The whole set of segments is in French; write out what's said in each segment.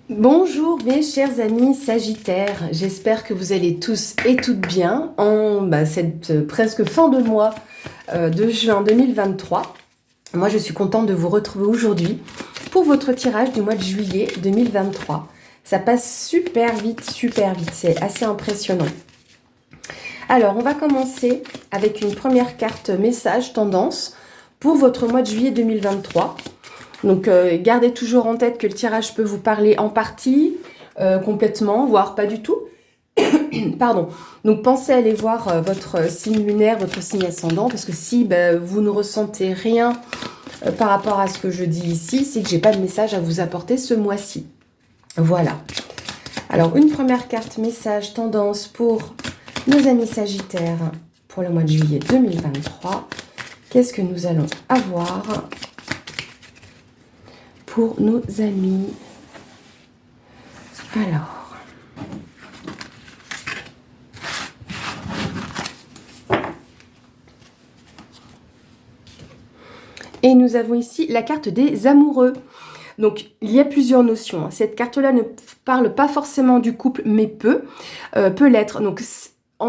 Bonjour mes chers amis Sagittaires, j'espère que vous allez tous et toutes bien en cette presque fin de mois de juin 2023. Moi je suis contente de vous retrouver aujourd'hui pour votre tirage du mois de juillet 2023. Ça passe super vite, c'est assez impressionnant. Alors on va commencer avec une première carte message tendance pour votre mois de juillet 2023. Donc, gardez toujours en tête que le tirage peut vous parler en partie, complètement, voire pas du tout. Pardon. Donc, pensez à aller voir votre signe lunaire, votre signe ascendant, parce que si vous ne ressentez rien par rapport à ce que je dis ici, c'est que j'ai pas de message à vous apporter ce mois-ci. Voilà. Alors, une première carte message tendance pour nos amis Sagittaires pour le mois de juillet 2023. Qu'est-ce que nous allons avoir pour nos amis? Alors, et nous avons ici la carte des amoureux. Donc, il y a plusieurs notions. Cette carte-là ne parle pas forcément du couple, mais peut l'être. Donc,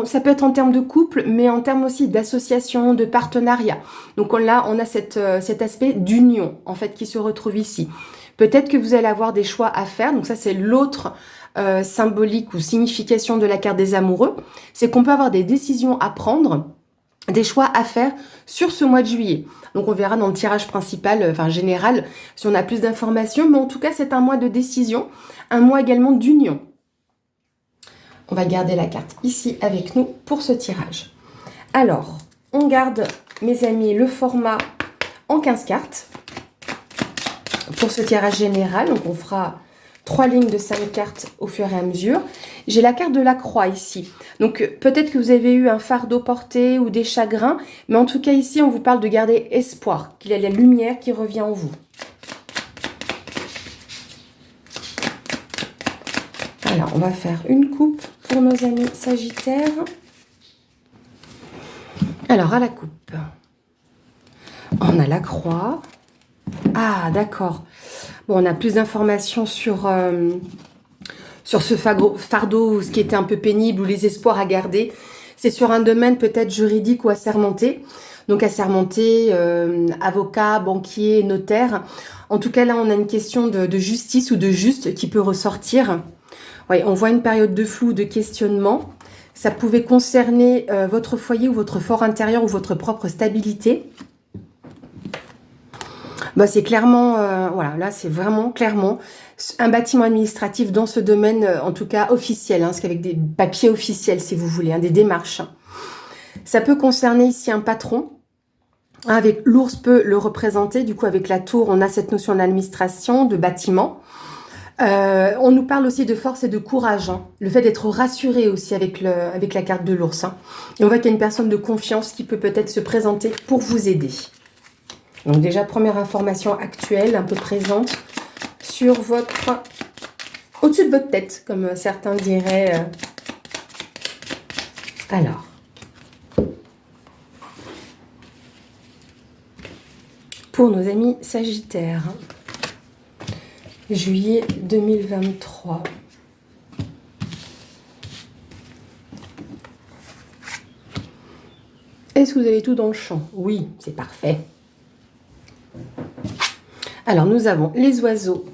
ça peut être en termes de couple, mais en termes aussi d'association, de partenariat. Donc là, on a cet aspect d'union, en fait, qui se retrouve ici. Peut-être que vous allez avoir des choix à faire. Donc ça, c'est l'autre symbolique ou signification de la carte des amoureux. C'est qu'on peut avoir des décisions à prendre, des choix à faire sur ce mois de juillet. Donc on verra dans le tirage principal, général, si on a plus d'informations. Mais en tout cas, c'est un mois de décision, un mois également d'union. On va garder la carte ici avec nous pour ce tirage. Alors, on garde, mes amis, le format en 15 cartes pour ce tirage général. Donc, on fera 3 lignes de 5 cartes au fur et à mesure. J'ai la carte de la croix ici. Donc, peut-être que vous avez eu un fardeau porté ou des chagrins. Mais en tout cas, ici, on vous parle de garder espoir, qu'il y a la lumière qui revient en vous. Alors, on va faire une coupe pour nos amis Sagittaires. Alors, à la coupe, on a la croix. Ah, d'accord. Bon, on a plus d'informations sur ce fardeau, ce qui était un peu pénible ou les espoirs à garder. C'est sur un domaine peut-être juridique ou assermenté. Donc, assermenté, avocat, banquier, notaire. En tout cas, là, on a une question de justice ou de juste qui peut ressortir. Oui, on voit une période de flou, de questionnement. Ça pouvait concerner votre foyer ou votre fort intérieur ou votre propre stabilité. C'est clairement, voilà, là c'est vraiment clairement un bâtiment administratif dans ce domaine, en tout cas officiel, parce qu'avec des papiers officiels si vous voulez, des démarches. Ça peut concerner ici un patron. Avec l'ours peut le représenter, du coup avec la tour on a cette notion d'administration, de bâtiment. On nous parle aussi de force et de courage, le fait d'être rassuré aussi avec la carte de l'ours. Et on voit qu'il y a une personne de confiance qui peut peut-être se présenter pour vous aider. Donc déjà, première information actuelle, un peu présente, sur au-dessus de votre tête, comme certains diraient. Alors. Pour nos amis Sagittaires. Juillet 2023. Est-ce que vous avez tout dans le champ? Oui, c'est parfait. Alors, nous avons les oiseaux.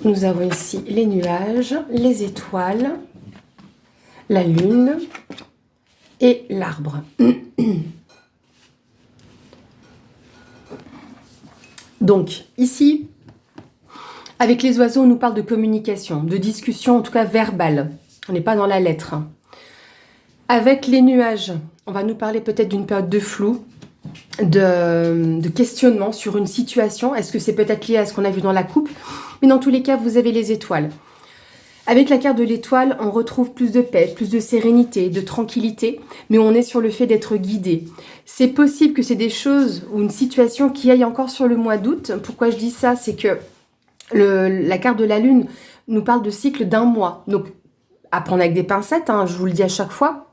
Nous avons ici les nuages, les étoiles, la lune et l'arbre. Donc, ici, avec les oiseaux, on nous parle de communication, de discussion, en tout cas verbale. On n'est pas dans la lettre. Avec les nuages, on va nous parler peut-être d'une période de flou, de questionnement sur une situation. Est-ce que c'est peut-être lié à ce qu'on a vu dans la coupe? Mais dans tous les cas, vous avez les étoiles. Avec la carte de l'étoile, on retrouve plus de paix, plus de sérénité, de tranquillité, mais on est sur le fait d'être guidé. C'est possible que c'est des choses ou une situation qui aille encore sur le mois d'août. Pourquoi je dis ça? C'est que la carte de la lune nous parle de cycle d'un mois. Donc, à prendre avec des pincettes, je vous le dis à chaque fois.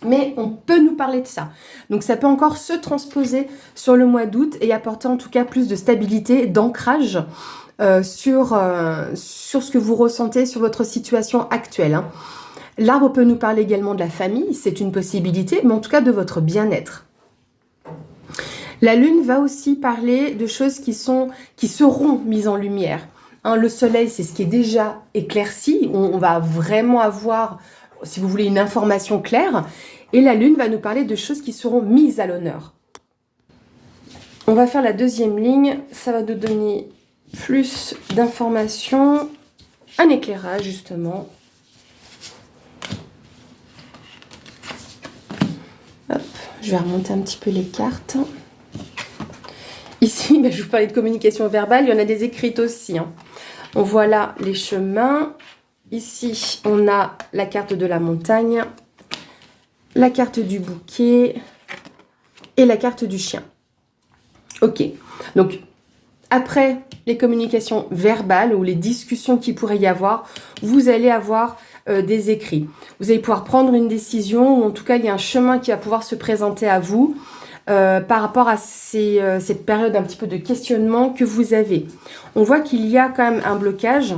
Mais on peut nous parler de ça. Donc ça peut encore se transposer sur le mois d'août et apporter en tout cas plus de stabilité, d'ancrage sur ce que vous ressentez, sur votre situation actuelle, hein. L'arbre peut nous parler également de la famille, c'est une possibilité, mais en tout cas de votre bien-être. La lune va aussi parler de choses qui seront mises en lumière. Hein, le soleil, c'est ce qui est déjà éclairci. On va vraiment avoir, si vous voulez, une information claire. Et la lune va nous parler de choses qui seront mises à l'honneur. On va faire la deuxième ligne. Ça va nous donner plus d'informations. Un éclairage, justement. Hop, je vais remonter un petit peu les cartes. Ici, je vous parlais de communication verbale, il y en a des écrites aussi, hein. On voit là les chemins. Ici, on a la carte de la montagne, la carte du bouquet et la carte du chien. Ok, donc après les communications verbales ou les discussions qu'il pourrait y avoir, vous allez avoir des écrits. Vous allez pouvoir prendre une décision, ou en tout cas, il y a un chemin qui va pouvoir se présenter à vous. Par rapport à cette période un petit peu de questionnement que vous avez. On voit qu'il y a quand même un blocage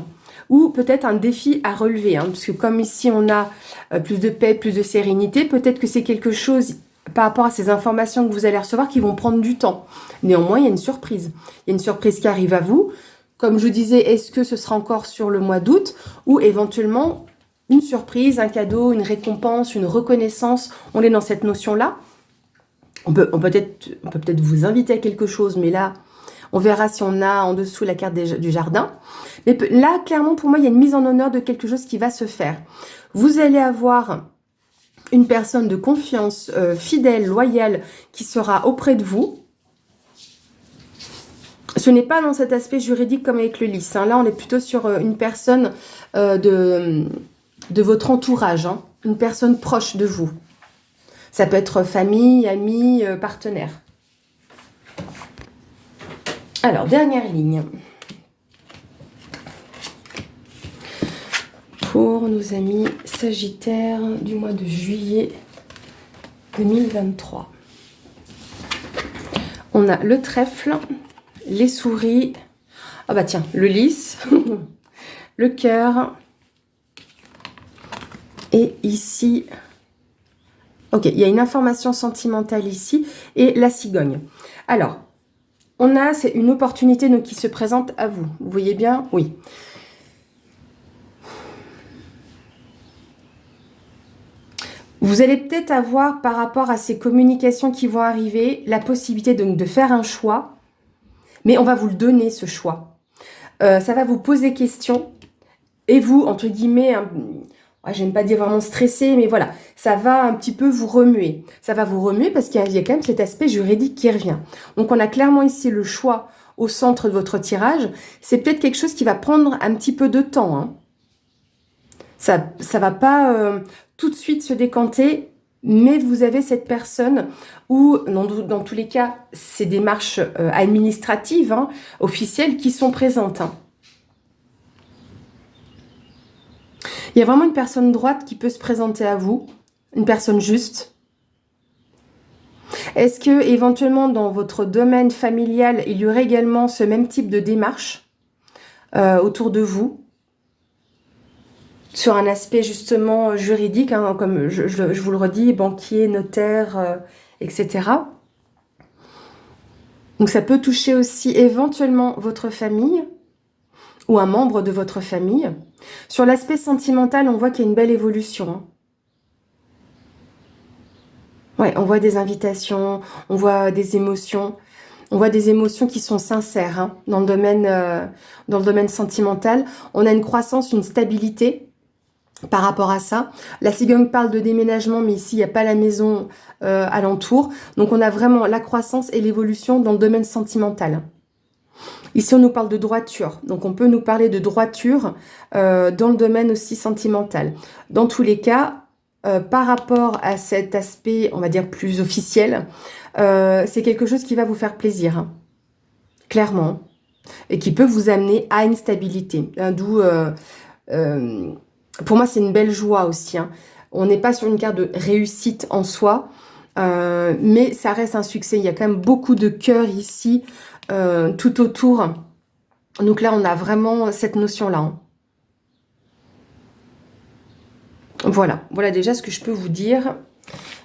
ou peut-être un défi à relever, hein, parce que comme ici on a plus de paix, plus de sérénité, peut-être que c'est quelque chose par rapport à ces informations que vous allez recevoir qui vont prendre du temps. Néanmoins, il y a une surprise. Il y a une surprise qui arrive à vous. Comme je vous disais, est-ce que ce sera encore sur le mois d'août ou éventuellement une surprise, un cadeau, une récompense, une reconnaissance. On est dans cette notion-là. On peut peut-être vous inviter à quelque chose, mais là, on verra si on a en dessous la carte du jardin. Mais là, clairement, pour moi, il y a une mise en honneur de quelque chose qui va se faire. Vous allez avoir une personne de confiance, fidèle, loyale, qui sera auprès de vous. Ce n'est pas dans cet aspect juridique comme avec le lys, hein. Là, on est plutôt sur une personne de votre entourage, hein. Une personne proche de vous. Ça peut être famille, amis, partenaire. Alors, dernière ligne. Pour nos amis Sagittaires du mois de juillet 2023. On a le trèfle, les souris, ah bah tiens, le lys, le cœur, et ici... Ok, il y a une information sentimentale ici et la cigogne. Alors, c'est une opportunité donc, qui se présente à vous. Vous voyez bien? Oui. Vous allez peut-être avoir, par rapport à ces communications qui vont arriver, la possibilité donc, de faire un choix, mais on va vous le donner, ce choix. Ça va vous poser question et vous, entre guillemets... j'aime pas dire vraiment stressé, mais voilà, ça va un petit peu vous remuer. Ça va vous remuer parce qu'il y a quand même cet aspect juridique qui revient. Donc, on a clairement ici le choix au centre de votre tirage. C'est peut-être quelque chose qui va prendre un petit peu de temps, hein. Ça va pas tout de suite se décanter, mais vous avez cette personne où, dans tous les cas, ces démarches administratives, hein, officielles, qui sont présentes, hein. Il y a vraiment une personne droite qui peut se présenter à vous, une personne juste. Est-ce que éventuellement dans votre domaine familial, il y aurait également ce même type de démarche autour de vous, sur un aspect justement juridique, hein, comme je vous le redis, banquier, notaire, etc. Donc ça peut toucher aussi éventuellement votre famille ou un membre de votre famille. Sur l'aspect sentimental, on voit qu'il y a une belle évolution, hein. Ouais, on voit des invitations, on voit des émotions. On voit des émotions qui sont sincères, hein, dans le domaine sentimental. On a une croissance, une stabilité par rapport à ça. La cigogne parle de déménagement, mais ici, il n'y a pas la maison alentour. Donc, on a vraiment la croissance et l'évolution dans le domaine sentimental. Ici, on nous parle de droiture. Donc, on peut nous parler de droiture dans le domaine aussi sentimental. Dans tous les cas, par rapport à cet aspect, on va dire, plus officiel, c'est quelque chose qui va vous faire plaisir, hein, clairement, et qui peut vous amener à une stabilité. D'où, pour moi, c'est une belle joie aussi, hein. On n'est pas sur une carte de réussite en soi, mais ça reste un succès. Il y a quand même beaucoup de cœur ici, tout autour Donc là, on a vraiment cette notion-là. Hein. Voilà déjà ce que je peux vous dire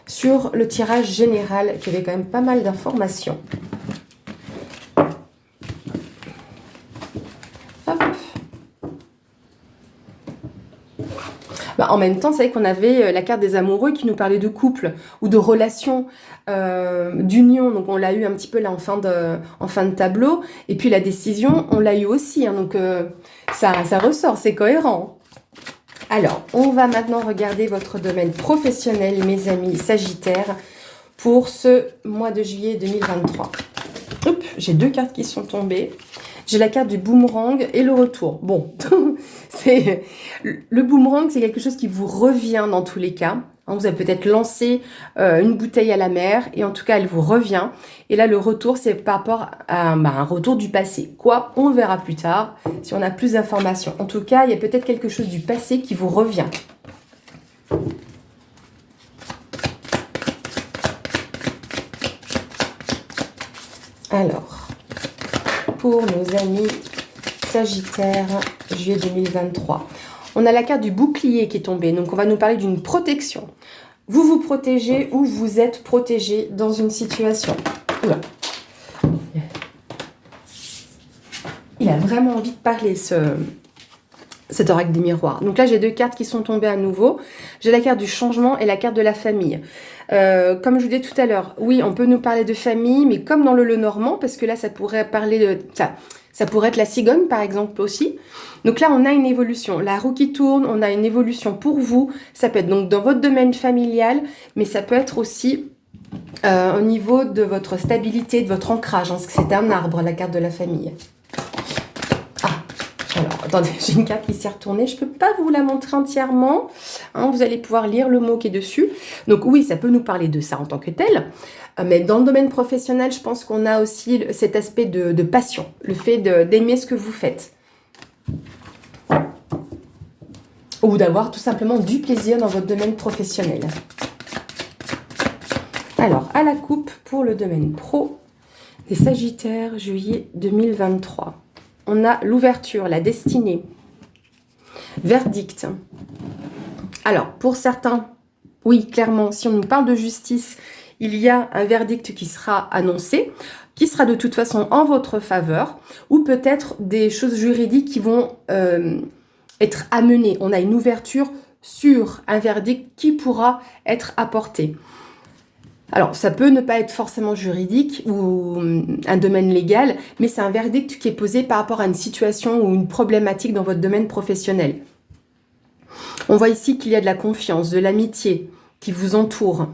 sur le tirage général, qui avait quand même pas mal d'informations. En même temps, c'est vrai qu'on avait la carte des amoureux qui nous parlait de couple ou de relation, d'union. Donc, on l'a eu un petit peu là en fin de tableau. Et puis, la décision, on l'a eu aussi. Hein, donc, ça ressort, c'est cohérent. Alors, on va maintenant regarder votre domaine professionnel, mes amis Sagittaires, pour ce mois de juillet 2023. Hop, j'ai 2 cartes qui sont tombées. J'ai la carte du boomerang et le retour. Bon, le boomerang, c'est quelque chose qui vous revient dans tous les cas. Vous avez peut-être lancé une bouteille à la mer et en tout cas, elle vous revient. Et là, le retour, c'est par rapport à un retour du passé. Quoi? On verra plus tard si on a plus d'informations. En tout cas, il y a peut-être quelque chose du passé qui vous revient. Alors, pour nos amis Sagittaires, juillet 2023. On a la carte du bouclier qui est tombée, donc on va nous parler d'une protection. Vous vous protégez ou vous êtes protégé dans une situation. Oula. Il a vraiment envie de parler, cet oracle des miroirs. Donc là, j'ai 2 cartes qui sont tombées à nouveau. J'ai la carte du changement et la carte de la famille. Comme je vous disais tout à l'heure, oui, on peut nous parler de famille, mais comme dans le Lenormand, parce que là, ça pourrait parler de... Ça pourrait être la cigogne, par exemple, aussi. Donc là, on a une évolution. La roue qui tourne, on a une évolution pour vous. Ça peut être donc dans votre domaine familial, mais ça peut être aussi au niveau de votre stabilité, de votre ancrage. Hein, parce que c'est un arbre, la carte de la famille. Alors, attendez, j'ai une carte qui s'est retournée. Je ne peux pas vous la montrer entièrement. Hein, vous allez pouvoir lire le mot qui est dessus. Donc oui, ça peut nous parler de ça en tant que tel. Mais dans le domaine professionnel, je pense qu'on a aussi cet aspect de passion. Le fait d'aimer ce que vous faites. Ou d'avoir tout simplement du plaisir dans votre domaine professionnel. Alors, à la coupe pour le domaine pro des Sagittaires, juillet 2023. On a l'ouverture, la destinée, verdict. Alors, pour certains, oui, clairement, si on nous parle de justice, il y a un verdict qui sera annoncé, qui sera de toute façon en votre faveur, ou peut-être des choses juridiques qui vont être amenées. On a une ouverture sur un verdict qui pourra être apporté. Alors, ça peut ne pas être forcément juridique ou un domaine légal, mais c'est un verdict qui est posé par rapport à une situation ou une problématique dans votre domaine professionnel. On voit ici qu'il y a de la confiance, de l'amitié qui vous entoure.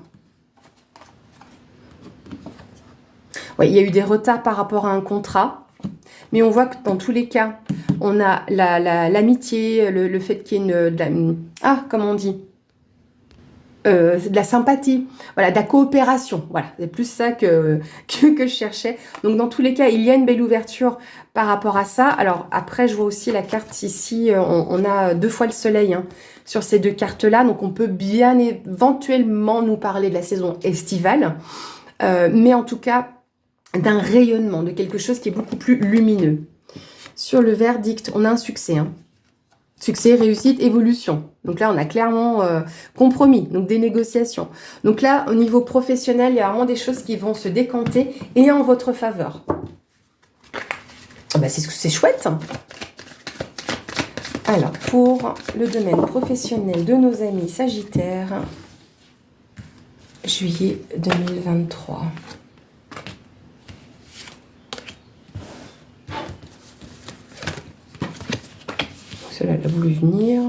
Oui, il y a eu des retards par rapport à un contrat, mais on voit que dans tous les cas, on a l'amitié, le fait qu'il y ait comment on dit ? De la sympathie, voilà, de la coopération, voilà, c'est plus ça que je cherchais. Donc dans tous les cas, il y a une belle ouverture par rapport à ça. Alors après, je vois aussi la carte ici, on a 2 fois le soleil hein, sur ces 2 cartes-là, donc on peut bien éventuellement nous parler de la saison estivale, mais en tout cas d'un rayonnement, de quelque chose qui est beaucoup plus lumineux. Sur le verdict, on a un succès, hein. Succès, réussite, évolution. Donc là, on a clairement compromis, donc des négociations. Donc là, au niveau professionnel, il y a vraiment des choses qui vont se décanter et en votre faveur. C'est chouette. Alors, pour le domaine professionnel de nos amis Sagittaires, juillet 2023. Cela a voulu venir.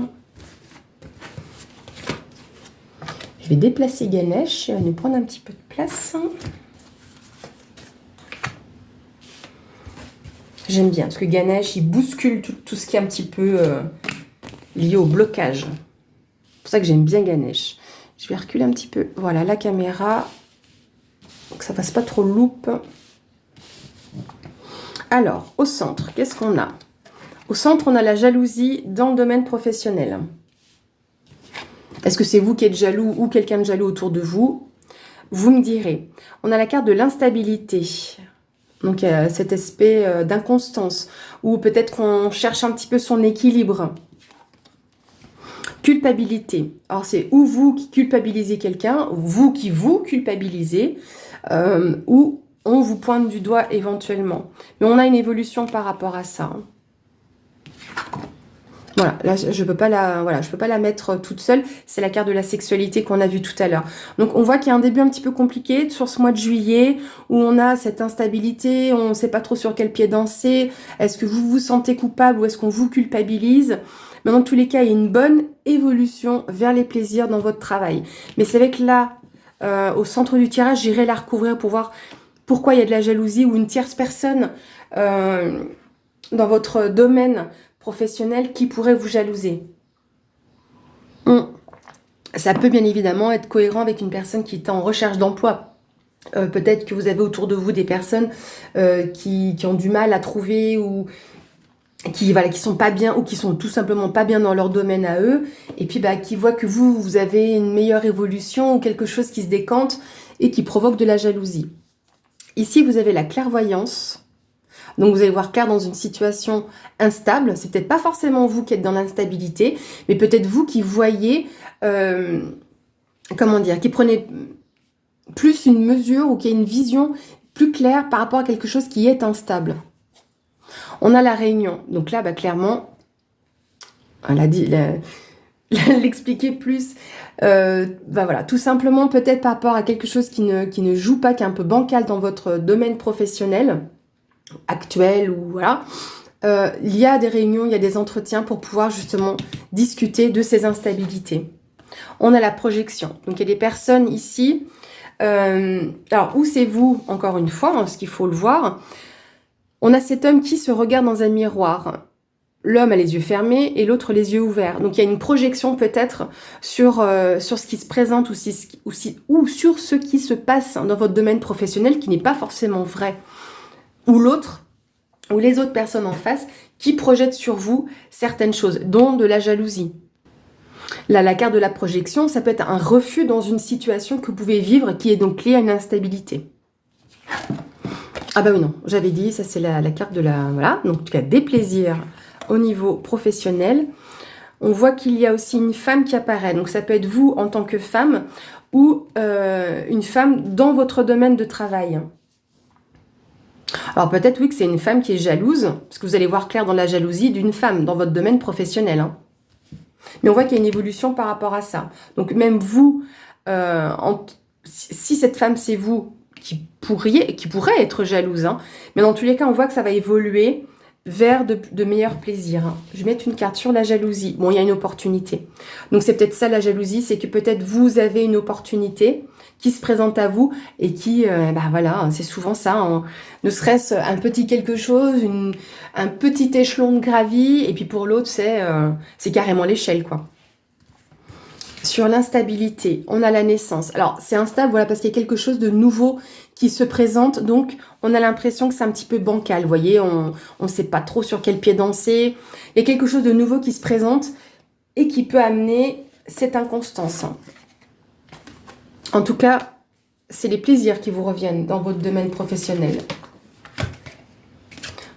Je vais déplacer Ganesh. Il va nous prendre un petit peu de place. J'aime bien, parce que Ganesh, il bouscule tout ce qui est un petit peu lié au blocage. C'est pour ça que j'aime bien Ganesh. Je vais reculer un petit peu. Voilà, la caméra. Donc ça fasse pas trop loupe. Alors, au centre, qu'est-ce qu'on a ? Au centre, on a la jalousie dans le domaine professionnel. Est-ce que c'est vous qui êtes jaloux ou quelqu'un de jaloux autour de vous? Vous me direz. On a la carte de l'instabilité. Donc, il y a cet aspect d'inconstance, ou peut-être qu'on cherche un petit peu son équilibre. Culpabilité. Alors, c'est ou vous qui culpabilisez quelqu'un, ou vous qui vous culpabilisez, ou on vous pointe du doigt éventuellement. Mais on a une évolution par rapport à ça. Voilà, là je peux pas la mettre toute seule. C'est la carte de la sexualité qu'on a vue tout à l'heure. Donc on voit qu'il y a un début un petit peu compliqué sur ce mois de juillet où on a cette instabilité, on ne sait pas trop sur quel pied danser. Est-ce que vous vous sentez coupable ou est-ce qu'on vous culpabilise? Mais dans tous les cas, il y a une bonne évolution vers les plaisirs dans votre travail. Mais c'est vrai que là, au centre du tirage, j'irai la recouvrir pour voir pourquoi il y a de la jalousie ou une tierce personne dans votre domaine professionnel qui pourrait vous jalouser. Ça peut bien évidemment être cohérent avec une personne qui est en recherche d'emploi. Peut-être que vous avez autour de vous des personnes qui ont du mal à trouver ou qui sont pas bien ou qui sont tout simplement pas bien dans leur domaine à eux et puis qui voient que vous avez une meilleure évolution ou quelque chose qui se décante et qui provoque de la jalousie. Ici, vous avez la clairvoyance. Donc vous allez voir clair dans une situation instable. C'est peut-être pas forcément vous qui êtes dans l'instabilité, mais peut-être vous qui voyez, qui prenez plus une mesure ou qui a une vision plus claire par rapport à quelque chose qui est instable. On a la réunion. Donc là, clairement, on l'a dit, l'expliquer plus. Voilà, tout simplement peut-être par rapport à quelque chose qui ne joue pas, qui est un peu bancal dans votre domaine professionnel actuel ou voilà, il y a des réunions, il y a des entretiens pour pouvoir justement discuter de ces instabilités. On a la projection. Donc il y a des personnes ici. Alors où c'est vous, encore une fois, parce qu'il faut le voir. On a cet homme qui se regarde dans un miroir. L'homme a les yeux fermés et l'autre les yeux ouverts. Donc il y a une projection peut-être sur ce qui se présente ou sur ce qui se passe dans votre domaine professionnel qui n'est pas forcément vrai. Ou l'autre, ou les autres personnes en face qui projettent sur vous certaines choses, dont de la jalousie. Là, la carte de la projection, ça peut être un refus dans une situation que vous pouvez vivre qui est donc liée à une instabilité. Ah bah oui, non, j'avais dit, ça c'est la carte de la... Voilà, donc en tout cas des plaisirs au niveau professionnel. On voit qu'il y a aussi une femme qui apparaît, donc ça peut être vous en tant que femme ou une femme dans votre domaine de travail. Alors peut-être oui que c'est une femme qui est jalouse, parce que vous allez voir clair dans la jalousie d'une femme dans votre domaine professionnel. Mais on voit qu'il y a une évolution par rapport à ça. Donc même vous, si cette femme c'est vous qui pourrait être jalouse, mais dans tous les cas on voit que ça va évoluer vers de meilleurs plaisirs. Je vais mettre une carte sur la jalousie. Bon, il y a une opportunité. Donc c'est peut-être ça la jalousie, c'est que peut-être vous avez une opportunité qui se présente à vous et qui, voilà, c'est souvent ça, ne serait-ce un petit quelque chose, un petit échelon de gravi, et puis pour l'autre, c'est carrément l'échelle, quoi. Sur l'instabilité, on a la naissance. Alors, c'est instable, voilà, parce qu'il y a quelque chose de nouveau qui se présente, donc on a l'impression que c'est un petit peu bancal, vous voyez, on ne sait pas trop sur quel pied danser. Il y a quelque chose de nouveau qui se présente et qui peut amener cette inconstance. En tout cas, c'est les plaisirs qui vous reviennent dans votre domaine professionnel.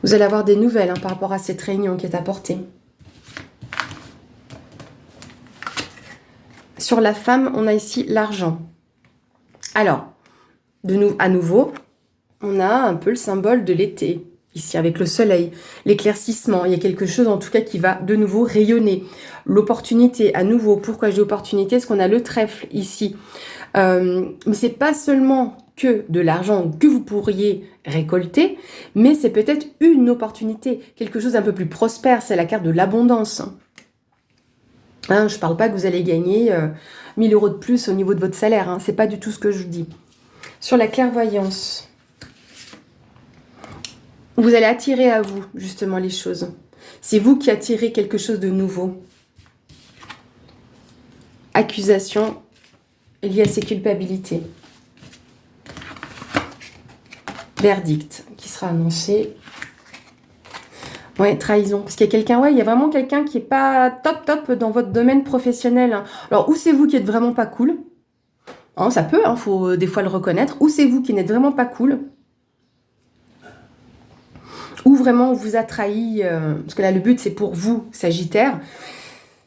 Vous allez avoir des nouvelles par rapport à cette réunion qui est apportée. Sur la femme, on a ici l'argent. Alors, à nouveau, on a un peu le symbole de l'été. Ici, avec le soleil, l'éclaircissement. Il y a quelque chose, en tout cas, qui va de nouveau rayonner. L'opportunité, à nouveau. Pourquoi je dis opportunité? Parce qu'on a le trèfle ici. Mais c'est pas seulement que de l'argent que vous pourriez récolter, mais c'est peut-être une opportunité. Quelque chose d'un peu plus prospère. C'est la carte de l'abondance. Je ne parle pas que vous allez gagner 1000 € de plus au niveau de votre salaire. C'est pas du tout ce que je vous dis. Sur la clairvoyance, vous allez attirer à vous, justement, les choses. C'est vous qui attirez quelque chose de nouveau. Accusation liée à ces culpabilités. Verdict qui sera annoncé. Ouais, trahison. Parce qu'il y a quelqu'un, il y a vraiment quelqu'un qui n'est pas top dans votre domaine professionnel. Alors, ou c'est vous qui êtes vraiment pas cool. Ça peut, faut des fois le reconnaître. Ou c'est vous qui n'êtes vraiment pas cool. Ou vraiment on vous a trahi, parce que là le but c'est pour vous, Sagittaire.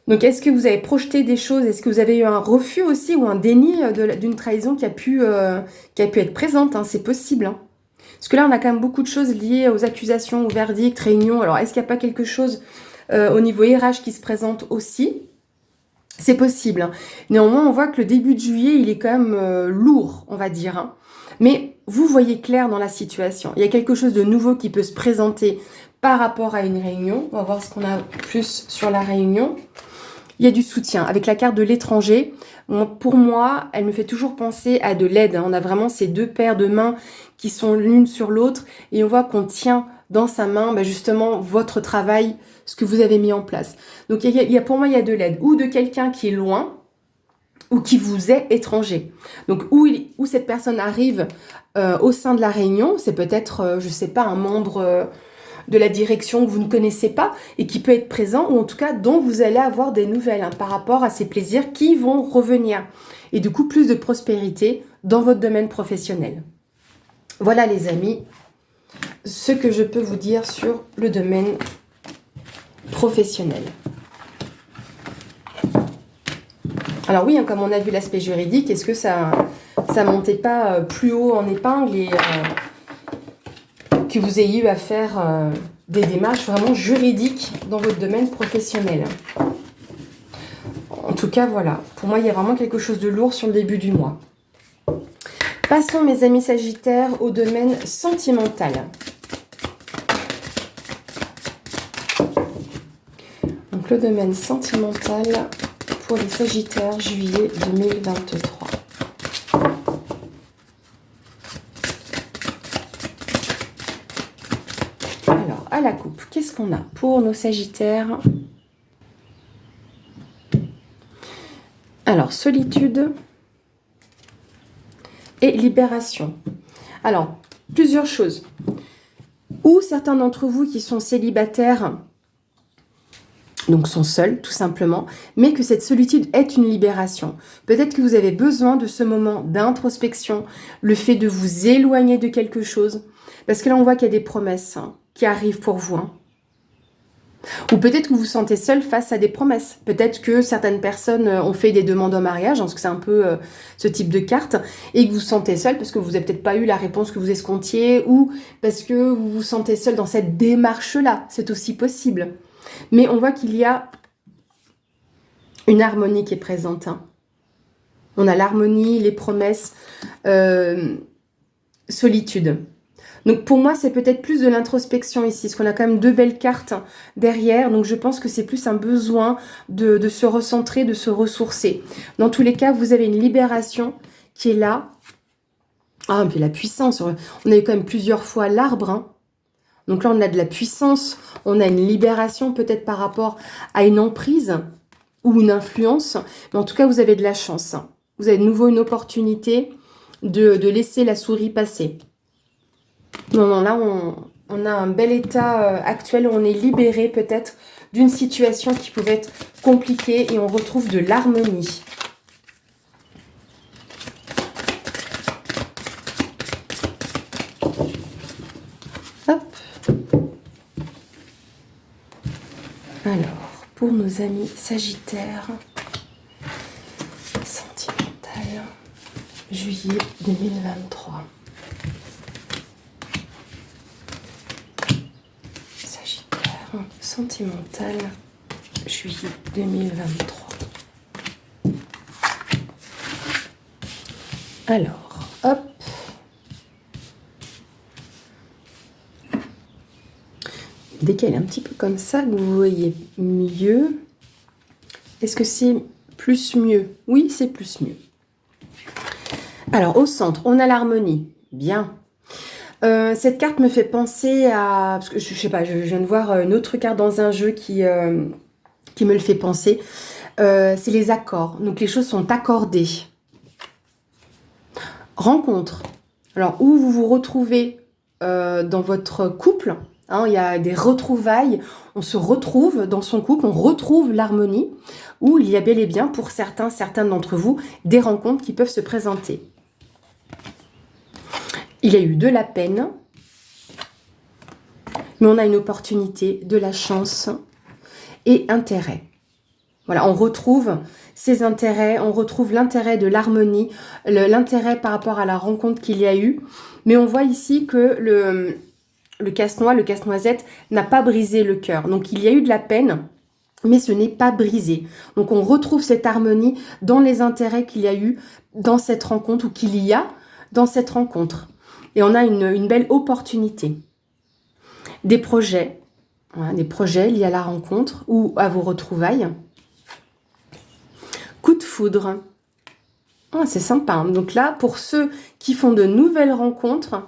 Donc est-ce que vous avez projeté des choses? Est-ce que vous avez eu un refus aussi ou un déni d'une trahison qui a pu être présente, hein? C'est possible, hein. Parce que là on a quand même beaucoup de choses liées aux accusations, aux verdicts, réunions. Alors est-ce qu'il n'y a pas quelque chose au niveau RH qui se présente aussi? C'est possible, hein. Néanmoins, on voit que le début de juillet, il est quand même lourd, on va dire, hein. Mais vous voyez clair dans la situation. Il y a quelque chose de nouveau qui peut se présenter par rapport à une réunion. On va voir ce qu'on a plus sur la réunion. Il y a du soutien. Avec la carte de l'étranger, pour moi, elle me fait toujours penser à de l'aide, hein. On a vraiment ces deux paires de mains qui sont l'une sur l'autre. Et on voit qu'on tient dans sa main justement votre travail, ce que vous avez mis en place. Donc pour moi, il y a de l'aide. Ou de quelqu'un qui est loin, ou qui vous est étranger. Donc où cette personne arrive au sein de la réunion, c'est peut-être, je ne sais pas, un membre de la direction que vous ne connaissez pas et qui peut être présent, ou en tout cas dont vous allez avoir des nouvelles, hein, par rapport à ces plaisirs qui vont revenir. Et du coup, plus de prospérité dans votre domaine professionnel. Voilà les amis, ce que je peux vous dire sur le domaine professionnel. Alors oui, hein, comme on a vu l'aspect juridique, est-ce que ça montait pas plus haut en épingle et que vous ayez eu à faire des démarches vraiment juridiques dans votre domaine professionnel? En tout cas, voilà. Pour moi, il y a vraiment quelque chose de lourd sur le début du mois. Passons, mes amis Sagittaires, au domaine sentimental. Donc, le domaine sentimental pour les Sagittaires, juillet 2023. Alors, à la coupe, qu'est-ce qu'on a pour nos Sagittaires? Alors, solitude et libération. Alors, plusieurs choses. Ou certains d'entre vous qui sont célibataires, donc sont seuls, tout simplement, mais que cette solitude est une libération. Peut-être que vous avez besoin de ce moment d'introspection, le fait de vous éloigner de quelque chose, parce que là, on voit qu'il y a des promesses, hein, qui arrivent pour vous, hein. Ou peut-être que vous vous sentez seul face à des promesses. Peut-être que certaines personnes ont fait des demandes en mariage, hein, parce que c'est un peu ce type de carte, et que vous vous sentez seul parce que vous n'avez peut-être pas eu la réponse que vous escomptiez, ou parce que vous vous sentez seul dans cette démarche-là. C'est aussi possible. Mais on voit qu'il y a une harmonie qui est présente, hein. On a l'harmonie, les promesses, solitude. Donc pour moi, c'est peut-être plus de l'introspection ici, parce qu'on a quand même deux belles cartes derrière. Donc je pense que c'est plus un besoin de se recentrer, de se ressourcer. Dans tous les cas, vous avez une libération qui est là. Ah, et puis la puissance. On a eu quand même plusieurs fois l'arbre, hein. Donc là, on a de la puissance. On a une libération peut-être par rapport à une emprise ou une influence. Mais en tout cas, vous avez de la chance. Vous avez de nouveau une opportunité de laisser la souris passer. Non, là, on a un bel état actuel où on est libéré peut-être d'une situation qui pouvait être compliquée et on retrouve de l'harmonie. Hop. Alors, pour nos amis Sagittaires, sentimental, juillet 2023. Sentimental, juillet 2023. Alors, hop. Décalez un petit peu comme ça, que vous voyez mieux. Est-ce que c'est plus mieux? Oui, c'est plus mieux. Alors, au centre, on a l'harmonie. Bien. Cette carte me fait penser à... Parce que je sais pas, je viens de voir une autre carte dans un jeu qui me le fait penser. C'est les accords. Donc les choses sont accordées. Rencontre. Alors, où vous vous retrouvez dans votre couple, hein, il y a des retrouvailles. On se retrouve dans son couple, on retrouve l'harmonie. Ou il y a bel et bien, pour certains d'entre vous, des rencontres qui peuvent se présenter. Il y a eu de la peine, mais on a une opportunité, de la chance et intérêt. Voilà, on retrouve ces intérêts, on retrouve l'intérêt de l'harmonie, l'intérêt par rapport à la rencontre qu'il y a eu. Mais on voit ici que le casse-noix, le casse-noisette n'a pas brisé le cœur. Donc il y a eu de la peine, mais ce n'est pas brisé. Donc on retrouve cette harmonie dans les intérêts qu'il y a eu dans cette rencontre ou qu'il y a dans cette rencontre. Et on a une belle opportunité. Des projets, voilà, des projets liés à la rencontre ou à vos retrouvailles. Coup de foudre. Oh, c'est sympa. Hein. Donc là, pour ceux qui font de nouvelles rencontres,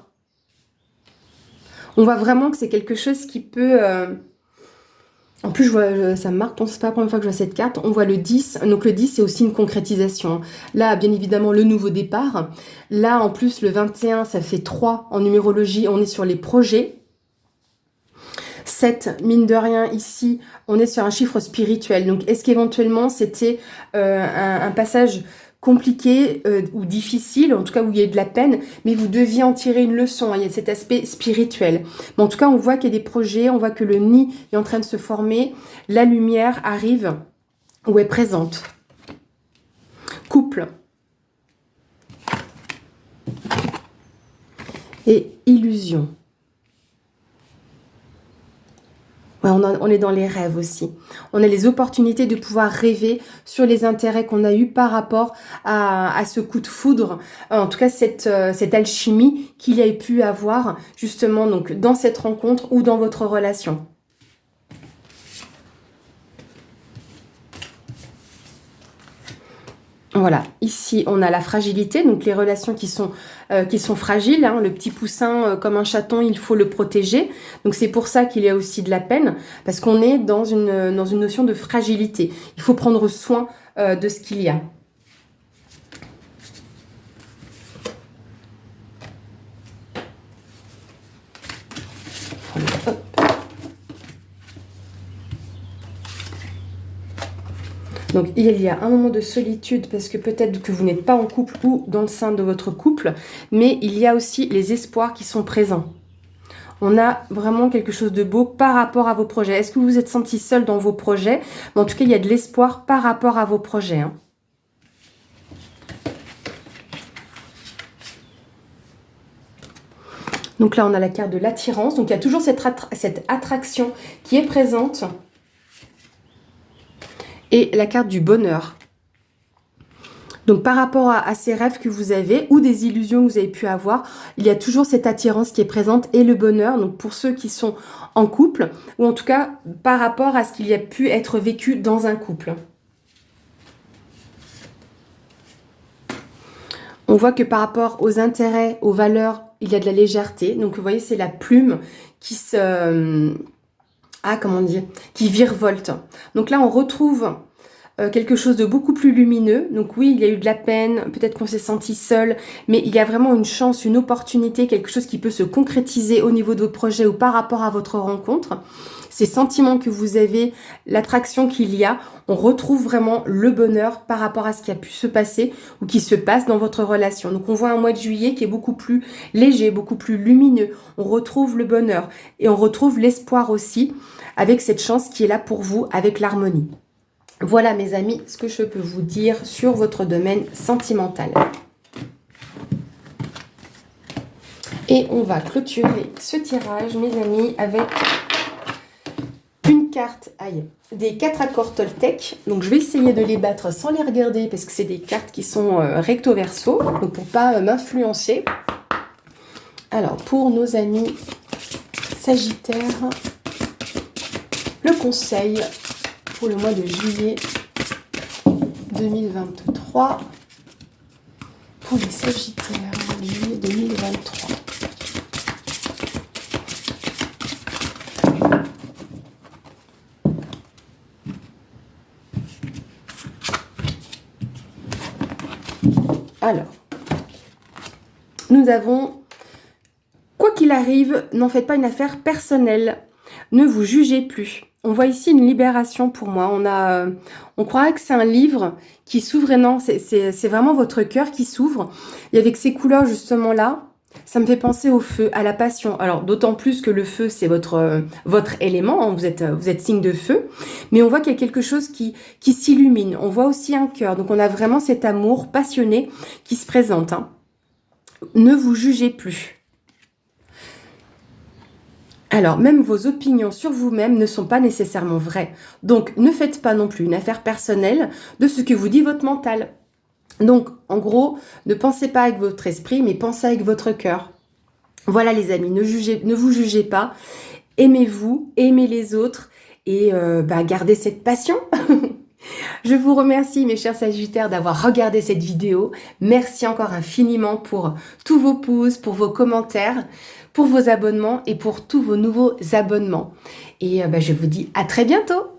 on voit vraiment que c'est quelque chose qui peut... En plus, je vois, ça me marque, c'est pas la première fois que je vois cette carte. On voit le 10. Donc le 10, c'est aussi une concrétisation. Là, bien évidemment, le nouveau départ. Là, en plus, le 21, ça fait 3 en numérologie. On est sur les projets. 7, mine de rien, ici, on est sur un chiffre spirituel. Donc, est-ce qu'éventuellement, c'était un passage compliqué ou difficile, en tout cas où il y a de la peine, mais vous deviez en tirer une leçon, hein, il y a cet aspect spirituel. Mais en tout cas, on voit qu'il y a des projets, on voit que le nid est en train de se former, la lumière arrive ou est présente. Couple. Et illusion. Ouais, on est dans les rêves aussi. On a les opportunités de pouvoir rêver sur les intérêts qu'on a eus par rapport à ce coup de foudre. En tout cas, cette alchimie qu'il y a pu avoir justement donc, dans cette rencontre ou dans votre relation. Voilà, ici on a la fragilité, donc les relations qui sont fragiles, hein, le petit poussin comme un chaton, il faut le protéger, donc c'est pour ça qu'il y a aussi de la peine, parce qu'on est dans une notion de fragilité, il faut prendre soin de ce qu'il y a. Hop. Donc il y a un moment de solitude parce que peut-être que vous n'êtes pas en couple ou dans le sein de votre couple, mais il y a aussi les espoirs qui sont présents. On a vraiment quelque chose de beau par rapport à vos projets. Est-ce que vous vous êtes senti seul dans vos projets? Mais en tout cas, il y a de l'espoir par rapport à vos projets. Hein. Donc là, on a la carte de l'attirance. Donc il y a toujours cette attraction qui est présente. Et la carte du bonheur. Donc par rapport à ces rêves que vous avez ou des illusions que vous avez pu avoir, il y a toujours cette attirance qui est présente et le bonheur. Donc pour ceux qui sont en couple ou en tout cas par rapport à ce qu'il y a pu être vécu dans un couple. On voit que par rapport aux intérêts, aux valeurs, il y a de la légèreté. Donc vous voyez, c'est la plume qui se... qui virevolte. Donc là, on retrouve quelque chose de beaucoup plus lumineux. Donc oui, il y a eu de la peine, peut-être qu'on s'est senti seul, mais il y a vraiment une chance, une opportunité, quelque chose qui peut se concrétiser au niveau de vos projets ou par rapport à votre rencontre. Ces sentiments que vous avez, l'attraction qu'il y a, on retrouve vraiment le bonheur par rapport à ce qui a pu se passer ou qui se passe dans votre relation. Donc on voit un mois de juillet qui est beaucoup plus léger, beaucoup plus lumineux. On retrouve le bonheur et on retrouve l'espoir aussi avec cette chance qui est là pour vous, avec l'harmonie. Voilà mes amis, ce que je peux vous dire sur votre domaine sentimental. Et on va clôturer ce tirage, mes amis, avec une carte, des 4 accords Toltec. Donc je vais essayer de les battre sans les regarder parce que c'est des cartes qui sont recto verso, donc pour pas m'influencer. Alors pour nos amis Sagittaires, le conseil pour le mois de juillet 2023 pour les Sagittaires, juillet 2023. Alors, nous avons, quoi qu'il arrive, n'en faites pas une affaire personnelle, ne vous jugez plus. On voit ici une libération pour moi. On croirait que c'est un livre qui s'ouvre et non, c'est vraiment votre cœur qui s'ouvre. Et avec ces couleurs justement là, Ça me fait penser au feu, à la passion. Alors, d'autant plus que le feu, c'est votre élément, hein, vous êtes signe de feu. Mais on voit qu'il y a quelque chose qui s'illumine. On voit aussi un cœur. Donc, on a vraiment cet amour passionné qui se présente. Hein. Ne vous jugez plus. Alors, même vos opinions sur vous-même ne sont pas nécessairement vraies. Donc, ne faites pas non plus une affaire personnelle de ce que vous dit votre mental. Donc, en gros, ne pensez pas avec votre esprit, mais pensez avec votre cœur. Voilà les amis, ne vous jugez pas, aimez-vous, aimez les autres et gardez cette passion. Je vous remercie mes chers Sagittaires d'avoir regardé cette vidéo. Merci encore infiniment pour tous vos pouces, pour vos commentaires, pour vos abonnements et pour tous vos nouveaux abonnements. Et je vous dis à très bientôt.